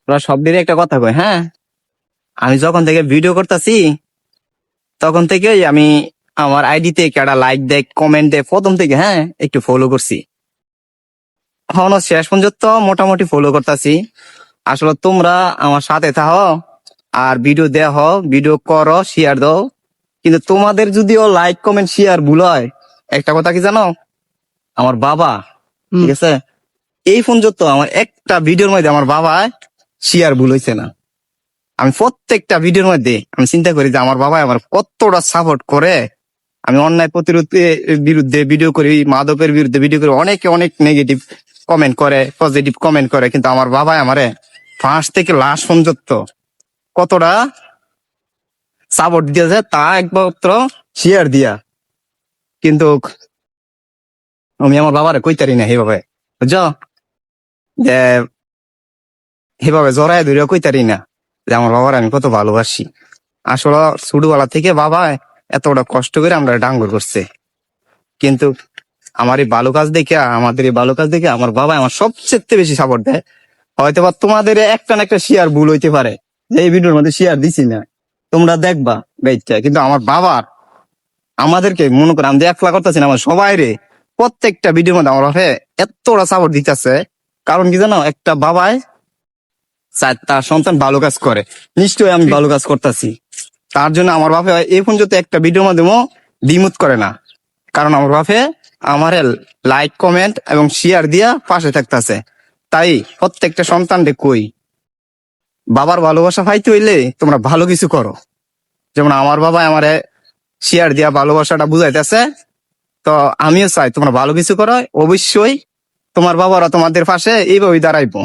ওরা সব দিনে একটা কথা কয়, হ্যাঁ আমি যখন থেকে ভিডিও করতেছি তখন থেকেই আমি আমার আইডিতে একটা লাইক দেয়, কমেন্ট দেয়, প্রথম থেকে হ্যাঁ একটু ফলো করছি, এখনো শেষ পর্যন্ত মোটামুটি ফলো করতেছি। আসলে তোমরা আমার সাথে থাকো আর ভিডিও দেখো, ভিডিও করো, শেয়ার দাও, কিন্তু তোমাদের যদিও লাইক কমেন্ট শেয়ার ভুল হয়, একটা কথা কি জানো, আমার বাবা, ঠিক আছে, এই পর্যন্ত আমার একটা ভিডিওর মধ্যে আমার বাবা শেয়ার ভুল হয়েছে না। আমি প্রত্যেকটা ভিডিওর মধ্যে আমি চিন্তা করি যে আমার বাবা আমার কতটা সাপোর্ট করে। আমি অন্যায় প্রতিরোধের বিরুদ্ধে ভিডিও করি, মাদকের বিরুদ্ধে ভিডিও করি, অনেকে অনেক নেগেটিভ কমেন্ট করে, পজিটিভ কমেন্ট করে, কিন্তু আমার বাবা আমারে ফার্স্ট থেকে লাস্ট পর্যন্ত কতটা সাপোর্ট দিয়েছে তা একমাত্র শেয়ার দিয়া। কিন্তু আমি আমার বাবারে কইতারি না সেভাবে, বুঝছো, যে সেভাবে জড়ায় ধরে কইতারি না যে আমার বাবার আমি কত ভালোবাসি। আসলে ছোটবেলা থেকে বাবা এতটা কষ্ট করে আমরা ডাঙ্গর করছে, কিন্তু আমার এই ভালো কাজ দেখে, আমাদের এই ভালো কাজ দেখে আমার বাবা আমার সবচেয়ে বেশি সাপোর্ট দেয়। হয়তো বা তোমাদের একটা না একটা শেয়ার ভুল হইতে পারে, যে এই ভিডিওর মধ্যে শেয়ার দিছি না, তোমরা দেখবা বেচটা, কিন্তু আমার বাবার আমাদেরকে মনে করো আমি যে একলা করতেছি না, আমার সবাই রে প্রত্যেকটা ভিডিওর মধ্যে আমার বাবা এতটা সাপোর্ট দিতেছে। কারণ কি জানো, একটা বাবায় চায় তার সন্তান ভালো কাজ করে, নিশ্চয়ই আমি ভালো কাজ করতেছি, তার জন্য আমার বাপে এই পর্যন্ত একটা ভিডিওর মাধ্যমে দ্বিমত করে না। কারণ আমার বাপে আমারে লাইক কমেন্ট এবং শেয়ার দিয়া পাশে থাকতেছে। তাই প্রত্যেকটা সন্তানকে কই, বাবার ভালোবাসা পাইতে হইলে তোমরা ভালো কিছু করো। যেমন আমার বাবা আমারে শেয়ার দিয়া ভালোবাসাটা বুঝাইতেছে, তো আমিও চাই তোমরা ভালো কিছু করো, অবশ্যই তোমার বাবারা তোমাদের পাশে এইভাবেই দাঁড়াইবো।